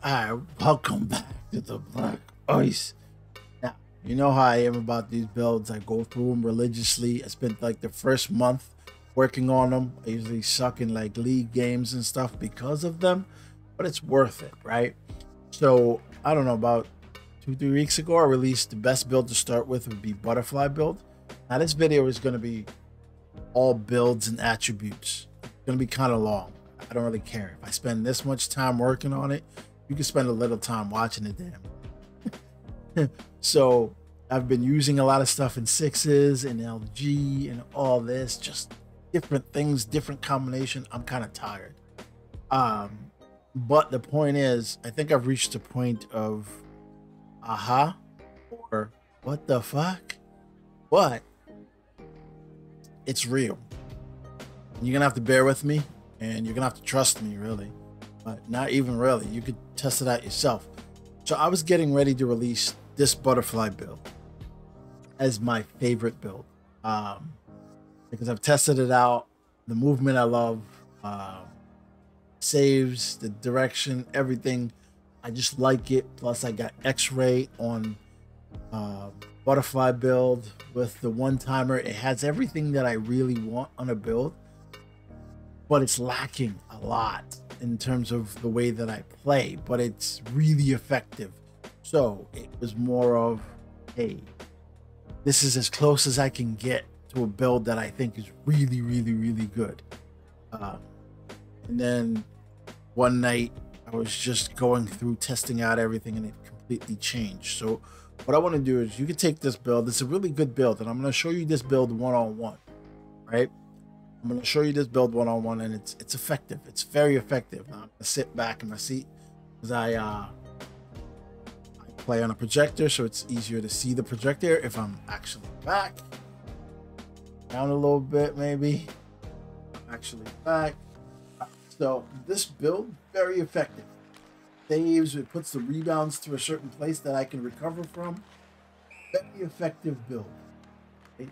Alright, welcome back to the Black Ice. Now, you know how I am about these builds. I go through them religiously. I spent like the first month working on them. I usually suck in like league games and stuff because of them, but it's worth it, right? So, I don't know, about 2, 3 weeks ago, I released the best build to start with would be Butterfly Build. Now, this video is going to be all builds and attributes. It's going to be kind of long. I don't really care. If I spend this much time working on it, you can spend a little time watching it, damn. So I've been using a lot of stuff in sixes and LG and all this, just different things, different combination. I'm kind of tired. But the point is, I think I've reached a point of aha, or what the fuck? But it's real. You're gonna have to bear with me. And you're gonna have to trust me, really, but not even really. You could test it out yourself. So I was getting ready to release this Butterfly build as my favorite build, because I've tested it out. The movement I love, saves, the direction, everything. I just like it. Plus, I got X-ray on Butterfly build with the one-timer. It has everything that I really want on a build, but it's lacking a lot in terms of the way that I play, but it's really effective. So it was more of, hey, this is as close as I can get to a build that I think is really, really, really good. And then one night I was just going through testing out everything and it completely changed. So what I want to do is, you can take this build. It's a really good build, and I'm going to show you this build one-on-one, right? I'm going to show you this build one-on-one, and it's effective. It's very effective. Now, I'm going to sit back in my seat because I play on a projector, so it's easier to see the projector if I'm actually back. Down a little bit, maybe. I'm actually back. So this build, very effective. Saves, it puts the rebounds to a certain place that I can recover from. Very effective build. Okay?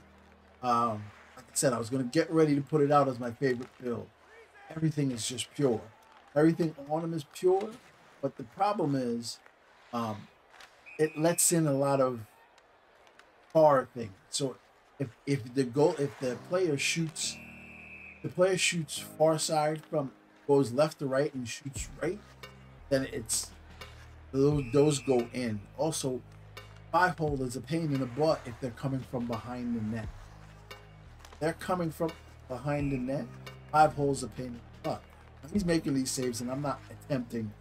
Like I said, I was going to get ready to put it out as my favorite build. Everything is just pure. Everything on them is pure, but the problem is, it lets in a lot of far things. So if the player shoots, far side from, goes left to right and shoots right, then it's those go in. Also, 5-hole is a pain in the butt if they're coming from behind the net. They're coming from behind the net. 5-hole's a pain in the butt. He's making these saves, and I'm not attempting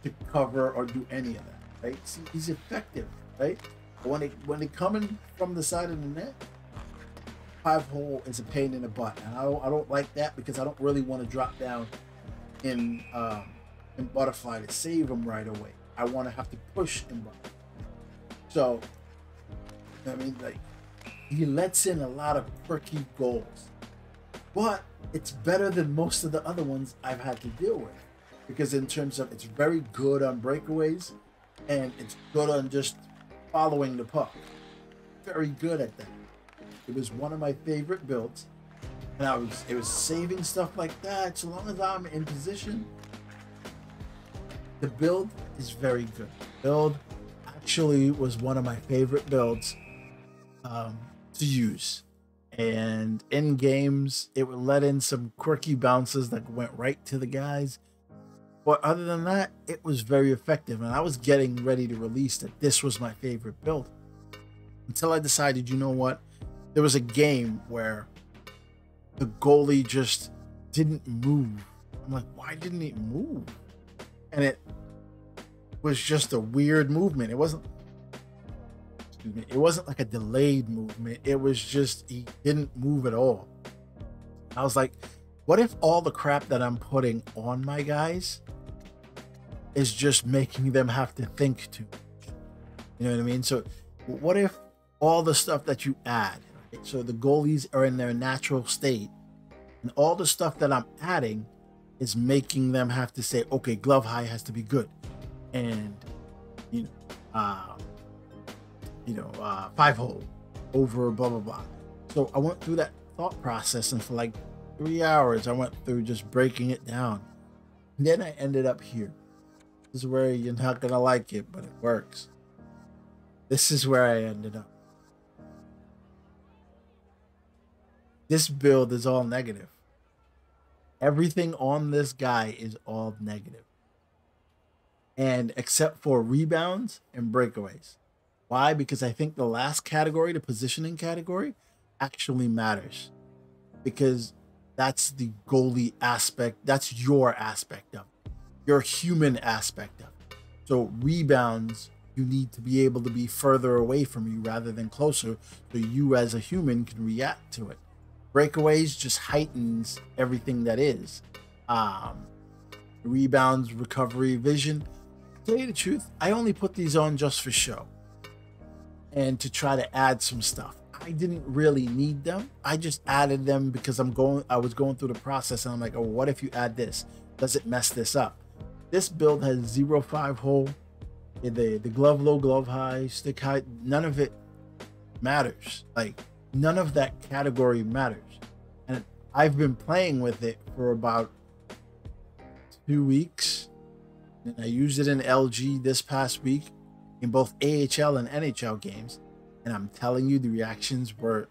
to cover or do any of that. Right? See, he's effective, right? But when they coming from the side of the net, 5-hole is a pain in the butt, and I don't like that, because I don't really want to drop down in Butterfly to save them right away. I want to have to push in Butterfly. So, I mean, like, he lets in a lot of quirky goals, but it's better than most of the other ones I've had to deal with, because in terms of, it's very good on breakaways, and it's good on just following the puck. Very good at that. It was one of my favorite builds, and it was saving stuff like that. So long as I'm in position, the build is very good. Build actually was one of my favorite builds to use, and in games it would let in some quirky bounces that went right to the guys, but other than that, it was very effective. And I was getting ready to release that this was my favorite build, until I decided, you know what, there was a game where the goalie just didn't move. I'm like, why didn't he move? And it was just a weird movement. It wasn't like a delayed movement. It was just, he didn't move at all. I was like, what if all the crap that I'm putting on my guys is just making them have to think too much? You know what I mean? So what if all the stuff that you add, right? So the goalies are in their natural state, and all the stuff that I'm adding is making them have to say, okay, glove high has to be good, and 5-hole over blah blah blah. So I went through that thought process, and for like 3 hours I went through just breaking it down. And then I ended up here. This is where you're not gonna like it, but it works. This is where I ended up. This build is all negative. Everything on this guy is all negative. And except for rebounds and breakaways. Why? Because I think the last category, the positioning category, actually matters. Because that's the goalie aspect. That's your aspect of it, your human aspect of it. So rebounds, you need to be able to be further away from you rather than closer, so you as a human can react to it. Breakaways just heightens everything that is. Rebounds, recovery, vision. To tell you the truth, I only put these on just for show and to try to add some stuff. I didn't really need them. I just added them because I was going through the process and I'm like, oh, what if you add this? Does it mess this up? This build has 0.5 hole. The glove low, glove high, stick high, none of it matters. Like, none of that category matters. And I've been playing with it for about 2 weeks. And I used it in LG this past week in both AHL and NHL games. And I'm telling you, the reactions were,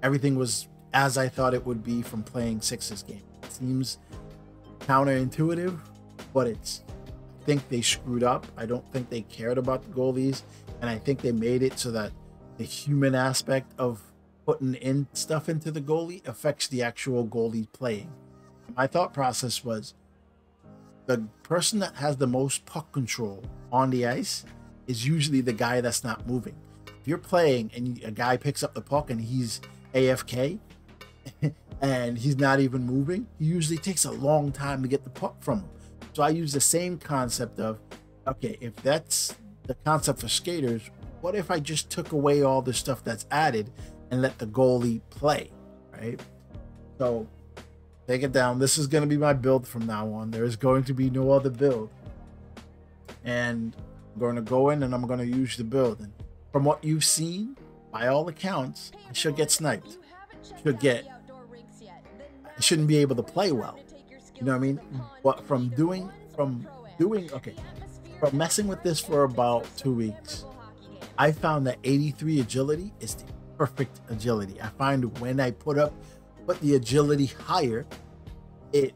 everything was as I thought it would be from playing Sixers game. It seems counterintuitive, but I think they screwed up. I don't think they cared about the goalies. And I think they made it so that the human aspect of putting in stuff into the goalie affects the actual goalie playing. My thought process was, the person that has the most puck control on the ice is usually the guy that's not moving. If you're playing and a guy picks up the puck and he's AFK and he's not even moving, he usually takes a long time to get the puck from him. So I use the same concept of, okay, if that's the concept for skaters, what if I just took away all the stuff that's added and let the goalie play, right? So take it down. This is going to be my build from now on. There is going to be no other build. And I'm going to go in and I'm going to use the build. And from what you've seen, by all accounts, I should get sniped. I shouldn't be able to play well. You know what I mean? But from messing with this for about 2 weeks, I found that 83 agility is the perfect agility. I find when I put the agility higher, it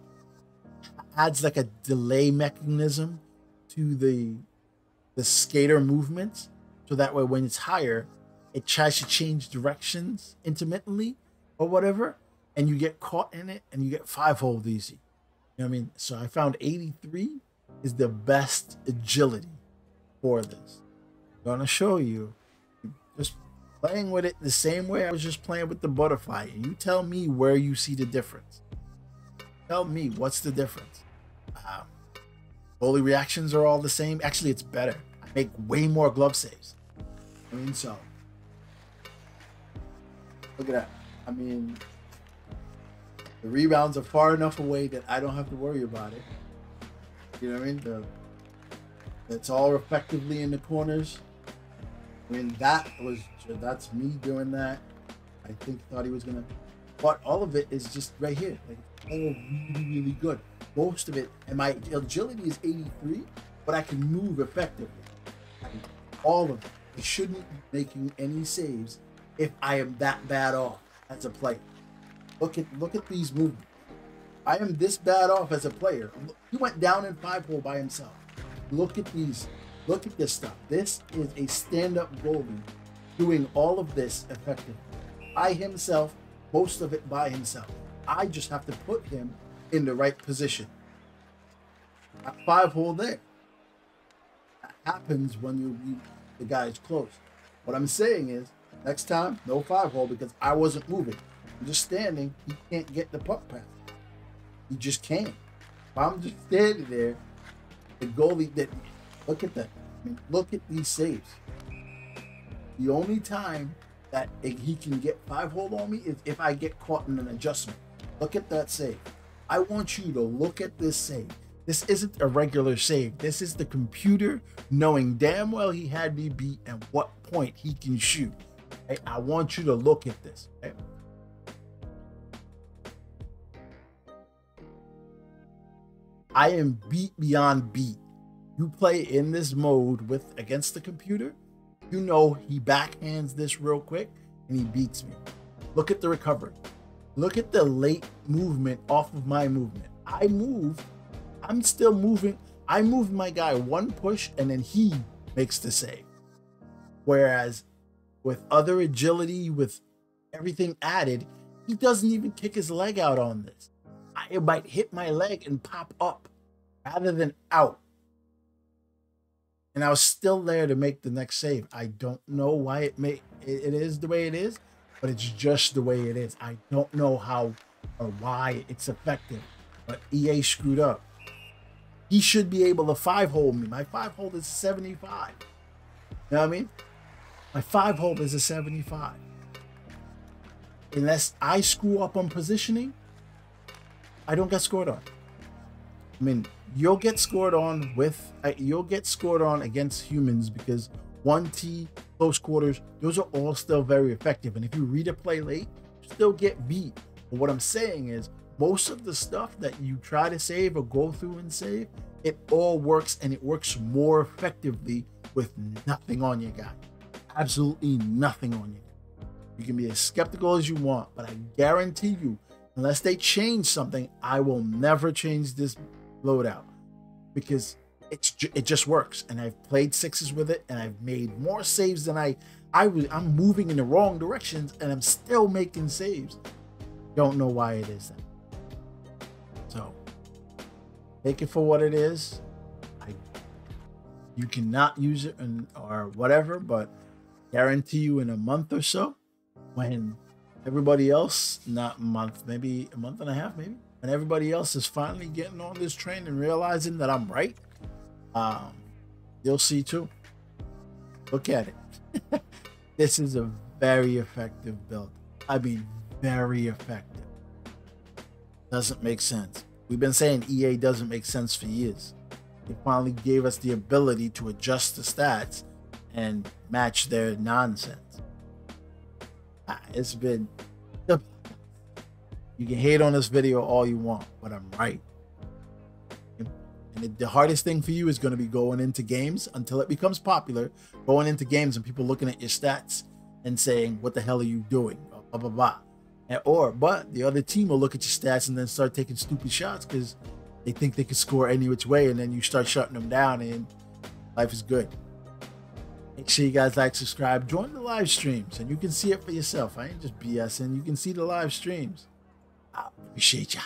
adds like a delay mechanism to the skater movements, so that way when it's higher, it tries to change directions intermittently or whatever, and you get caught in it and you get 5-hole easy. You know what I mean? So I found 83 is the best agility for this. I'm gonna show you, just playing with it the same way I was just playing with the butterfly, and you tell me where you see the difference. Tell me what's the difference. Goalie reactions are all the same. Actually, it's better. I make way more glove saves. I mean, so look at that. I mean, the rebounds are far enough away that I don't have to worry about it. You know what I mean? It's all effectively in the corners. I mean, that's me doing that. I thought he was gonna, but all of it is just right here. Like, it's all really, really good. Most of it, and my agility is 83, but I can move effectively. All of it. I shouldn't be making any saves if I am that bad off as a player. Look at these movements. I am this bad off as a player. He went down in 5-hole by himself. Look at these. Look at this stuff. This is a stand-up goalie doing all of this effectively. By himself, most of it by himself. I just have to put him in the right position. At 5-hole there. That happens when the guy is close. What I'm saying is, next time, no 5-hole because I wasn't moving. I'm just standing. He can't get the puck past. He just can't. If I'm just standing there, the goalie that, look at that. I mean, look at these saves. The only time that he can get 5-hole on me is if I get caught in an adjustment. Look at that save. I want you to look at this save. This isn't a regular save. This is the computer knowing damn well he had me beat and what point he can shoot. Okay? I want you to look at this. Okay? I am beat beyond beat. You play in this mode with against the computer, you know he backhands this real quick and he beats me. Look at the recovery. Look at the late movement off of my movement. I moved. I'm still moving. I moved my guy one push and then he makes the save. Whereas with other agility, with everything added, he doesn't even kick his leg out on this. I might hit my leg and pop up rather than out. And I was still there to make the next save. I don't know why it is the way it is, but it's just the way it is. I don't know how or why it's effective, but EA screwed up. He should be able to 5-hole me. My 5-hole is 75. You know what I mean? My 5-hole is a 75. Unless I screw up on positioning, I don't get scored on. I mean, you'll get scored on against humans because 1T, close quarters, those are all still very effective. And if you read a play late, you still get beat. But what I'm saying is, most of the stuff that you try to save or go through and save, it all works, and it works more effectively with nothing on your guy. Absolutely nothing on you. You can be as skeptical as you want, but I guarantee you, unless they change something, I will never change this loadout because it just works. And I've played sixes with it, and I've made more saves than I'm moving in the wrong directions, and I'm still making saves. Don't know why it is that. So take it for what it is. You cannot use it or whatever, but guarantee you in a month or so, when everybody else, not a month, maybe a month and a half, maybe, when everybody else is finally getting on this train and realizing that I'm right, you'll see too. Look at it. This is a very effective build. I mean, very effective. Doesn't make sense. We've been saying EA doesn't make sense for years. They finally gave us the ability to adjust the stats and match their nonsense. It's been... You can hate on this video all you want, but I'm right. And the hardest thing for you is going to be going into games until it becomes popular, going into games and people looking at your stats and saying, what the hell are you doing? Blah, blah, blah. But the other team will look at your stats and then start taking stupid shots because they think they can score any which way, and then you start shutting them down and life is good. Make sure you guys like, subscribe, join the live streams, and you can see it for yourself. I ain't just BSing. You can see the live streams. I appreciate ya.